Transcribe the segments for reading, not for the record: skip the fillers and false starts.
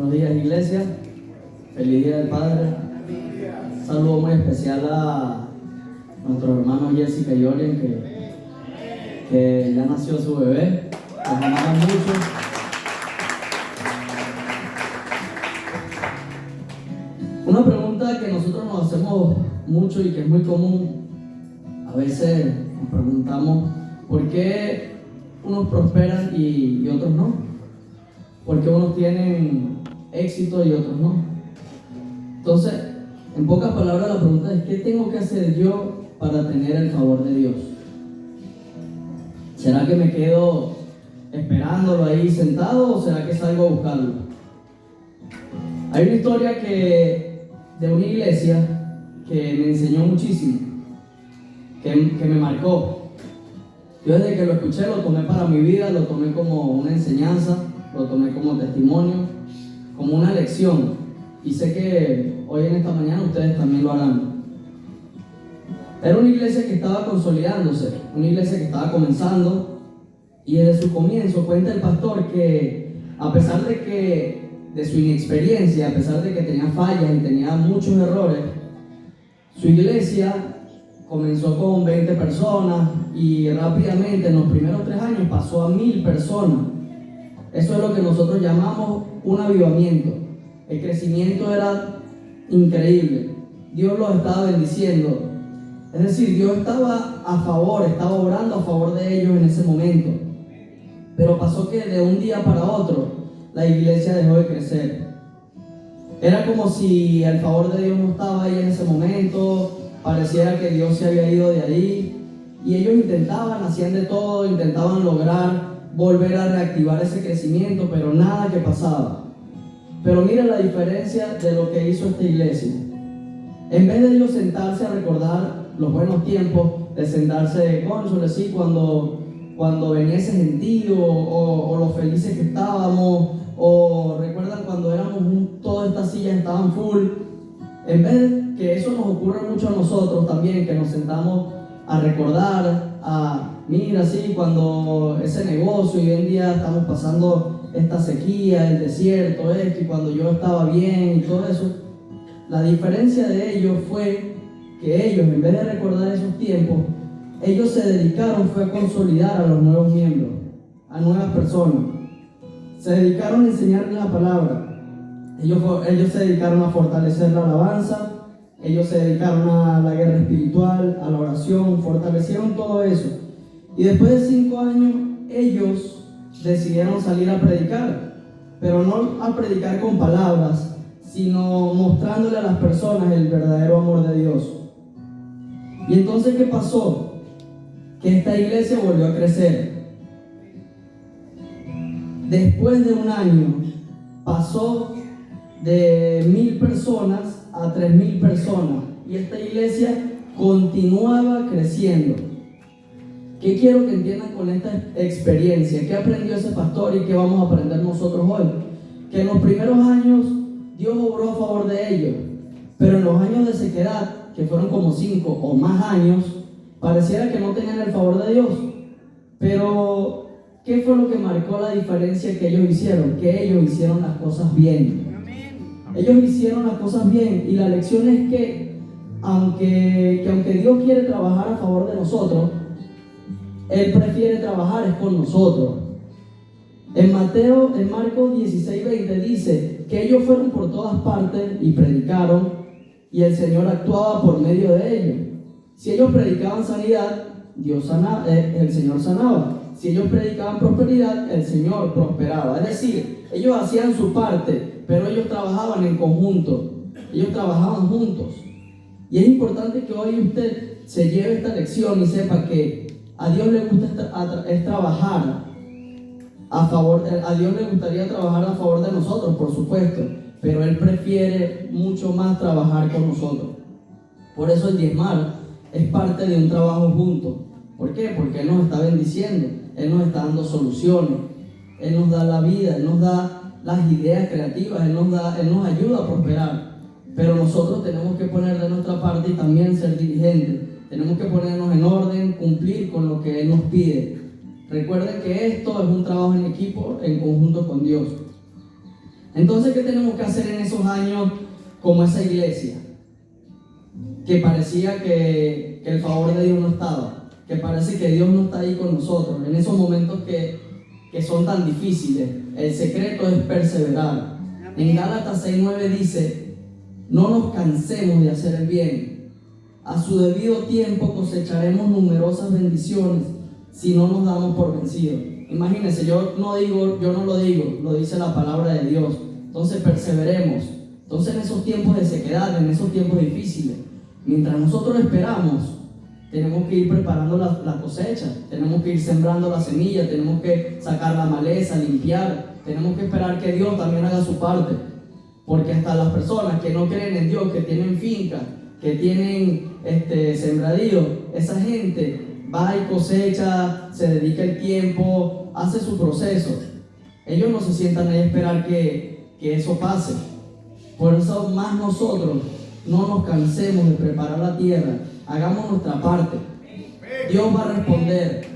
Buenos días, iglesia. Feliz Día del Padre. Un saludo muy especial a nuestros hermanos Jessica y Orion, que ya nació su bebé. Los amamos mucho. Una pregunta que nosotros nos hacemos mucho y que es muy común, a veces nos preguntamos ¿por qué unos prosperan y otros no? ¿Por qué unos tienen éxito y otros no? Entonces, en pocas palabras la pregunta es ¿qué tengo que hacer yo para tener el favor de Dios? ¿Será que me quedo esperándolo ahí sentado o será que salgo a buscarlo? Hay una historia de una iglesia que me enseñó muchísimo, que me marcó. Yo desde que lo escuché lo tomé para mi vida, lo tomé como una enseñanza, lo tomé como testimonio, como una lección. Y sé que hoy en esta mañana ustedes también lo harán. Era una iglesia que estaba consolidándose, una iglesia que estaba comenzando, y desde su comienzo cuenta el pastor que a pesar de su inexperiencia, a pesar de que tenía fallas y tenía muchos errores, su iglesia comenzó con 20 personas y rápidamente en los primeros 3 años pasó a 1000 personas. Eso es lo que nosotros llamamos un avivamiento. El crecimiento era increíble. Dios los estaba bendiciendo. Es decir, Dios estaba a favor, estaba obrando a favor de ellos en ese momento. Pero pasó que de un día para otro la iglesia dejó de crecer. Era como si el favor de Dios no estaba ahí en ese momento. Pareciera que Dios se había ido de ahí. Y ellos intentaban, hacían de todo, intentaban lograr volver a reactivar ese crecimiento, pero nada que pasaba. Pero miren la diferencia de lo que hizo esta iglesia. En vez de ellos sentarse a recordar los buenos tiempos, de sentarse de cónsules, ¿sí? cuando venía ese gentío, o lo felices que estábamos, o recuerdan cuando éramos todas estas sillas estaban full. En vez de que eso nos ocurra mucho a nosotros también, que nos sentamos a recordar, mira, sí, cuando ese negocio, y hoy en día estamos pasando esta sequía, el desierto, esto, y cuando yo estaba bien y todo eso, la diferencia de ellos fue que ellos, en vez de recordar esos tiempos, ellos se dedicaron fue a consolidar a los nuevos miembros, a nuevas personas. Se dedicaron a enseñarles la palabra. Ellos se dedicaron a fortalecer la alabanza. Ellos se dedicaron a la guerra espiritual, a la oración, fortalecieron todo eso. Y después de 5 años, ellos decidieron salir a predicar, pero no a predicar con palabras, sino mostrándole a las personas el verdadero amor de Dios. Y entonces, ¿qué pasó? Que esta iglesia volvió a crecer. Después de 1 año, pasó de 1000 personas a 3000 personas, y esta iglesia continuaba creciendo. ¿Qué quiero que entiendan con esta experiencia? ¿Qué aprendió ese pastor y qué vamos a aprender nosotros hoy? Que en los primeros años Dios obró a favor de ellos, pero en los años de sequedad, que fueron como 5 o más años, pareciera que no tenían el favor de Dios. Pero ¿qué fue lo que marcó la diferencia que ellos hicieron? Que ellos hicieron las cosas bien. Ellos hicieron las cosas bien, y la lección es que aunque Dios quiere trabajar a favor de nosotros, Él prefiere trabajar es con nosotros. En Marcos 16:20 dice que ellos fueron por todas partes y predicaron, y el Señor actuaba por medio de ellos. Si ellos predicaban sanidad, el Señor sanaba. Si ellos predicaban prosperidad, el Señor prosperaba. Es decir, ellos hacían su parte, pero ellos trabajaban en conjunto. Ellos trabajaban juntos. Y es importante que hoy usted se lleve esta lección y sepa que a Dios le gusta trabajar a favor. A Dios le gustaría trabajar a favor de nosotros, por supuesto, pero Él prefiere mucho más trabajar con nosotros. Por eso el diezmar es parte de un trabajo junto. ¿Por qué? Porque Él nos está bendiciendo, Él nos está dando soluciones, Él nos da la vida, Él nos da las ideas creativas, Él nos ayuda a prosperar. Pero nosotros tenemos que poner de nuestra parte y también ser diligentes. Tenemos que ponernos en orden, cumplir con lo que Él nos pide. Recuerden que esto es un trabajo en equipo, en conjunto con Dios. Entonces, ¿qué tenemos que hacer en esos años como esa iglesia? Que parecía que el favor de Dios no estaba, que parece que Dios no está ahí con nosotros, en esos momentos que son tan difíciles. El secreto es perseverar. En Gálatas 6:9 dice: no nos cansemos de hacer el bien. A su debido tiempo cosecharemos numerosas bendiciones si no nos damos por vencidos. Imagínense, yo no lo digo, lo dice la palabra de Dios. Entonces perseveremos. Entonces, en esos tiempos de sequedad, en esos tiempos difíciles, mientras nosotros esperamos, tenemos que ir preparando la cosecha, tenemos que ir sembrando la semilla, tenemos que sacar la maleza, limpiar, tenemos que esperar que Dios también haga su parte. Porque hasta las personas que no creen en Dios, que tienen finca, que tienen sembradío, esa gente va y cosecha, se dedica el tiempo, hace su proceso. Ellos no se sientan ahí a esperar que eso pase. Por eso más nosotros no nos cansemos de preparar la tierra, hagamos nuestra parte. Dios va a responder.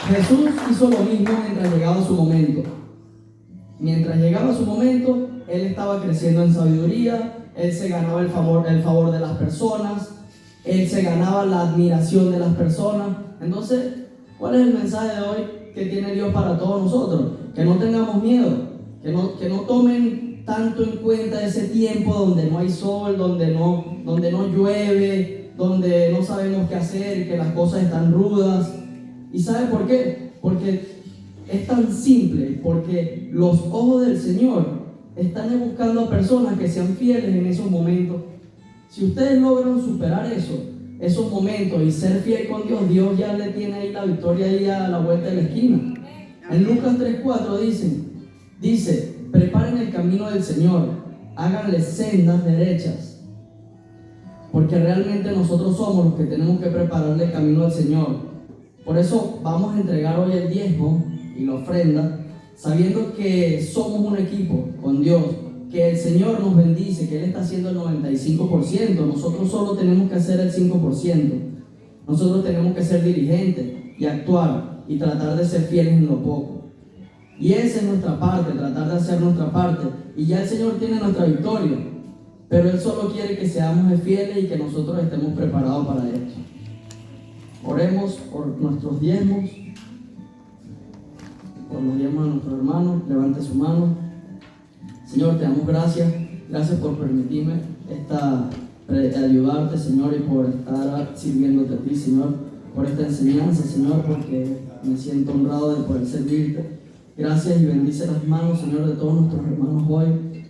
Jesús hizo lo mismo mientras llegaba su momento. Mientras llegaba su momento, Él estaba creciendo en sabiduría, Él se ganaba el favor de las personas, Él se ganaba la admiración de las personas. Entonces, ¿cuál es el mensaje de hoy que tiene Dios para todos nosotros? Que no tengamos miedo, que no tomen tanto en cuenta ese tiempo donde no hay sol, donde no llueve, donde no sabemos qué hacer, que las cosas están rudas. ¿Y sabe por qué? Porque es tan simple, porque los ojos del Señor están buscando a personas que sean fieles en esos momentos. Si ustedes logran superar esos momentos y ser fiel con Dios, Dios ya le tiene ahí la victoria ahí a la vuelta de la esquina. En Lucas 3:4 dice: preparen el camino del Señor, háganle sendas derechas. Porque realmente nosotros somos los que tenemos que prepararle el camino al Señor. Por eso vamos a entregar hoy el diezmo y la ofrenda, sabiendo que somos un equipo con Dios, que el Señor nos bendice, que Él está haciendo el 95%, nosotros solo tenemos que hacer el 5%. Nosotros tenemos que ser diligentes y actuar y tratar de ser fieles en lo poco. Y esa es nuestra parte, tratar de hacer nuestra parte. Y ya el Señor tiene nuestra victoria, pero Él solo quiere que seamos fieles y que nosotros estemos preparados para esto. Oremos por nuestros diezmos, por los diezmos de nuestros hermanos. Levante su mano. Señor, te damos gracias. Gracias por permitirme ayudarte, Señor, y por estar sirviéndote a ti, Señor, por esta enseñanza, Señor, porque me siento honrado de poder servirte. Gracias y bendice las manos, Señor, de todos nuestros hermanos hoy.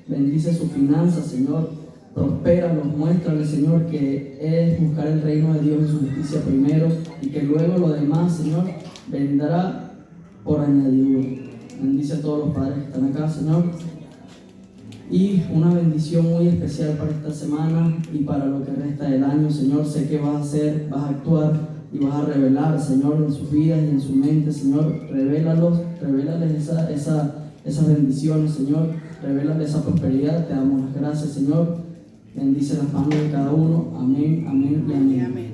Bendice sus finanzas, Señor. Prospéralos, muéstrales, Señor, que es buscar el reino de Dios y su justicia primero, y que luego lo demás, Señor, vendrá por añadidura. Bendice a todos los padres que están acá, Señor. Y una bendición muy especial para esta semana y para lo que resta del año, Señor. Sé que vas a hacer, vas a actuar y vas a revelar, Señor, en sus vidas y en su mente, Señor. Revélales esas bendiciones, Señor. Revélales esa prosperidad. Te damos las gracias, Señor. Bendice las manos de cada uno. Amén, amén y amén.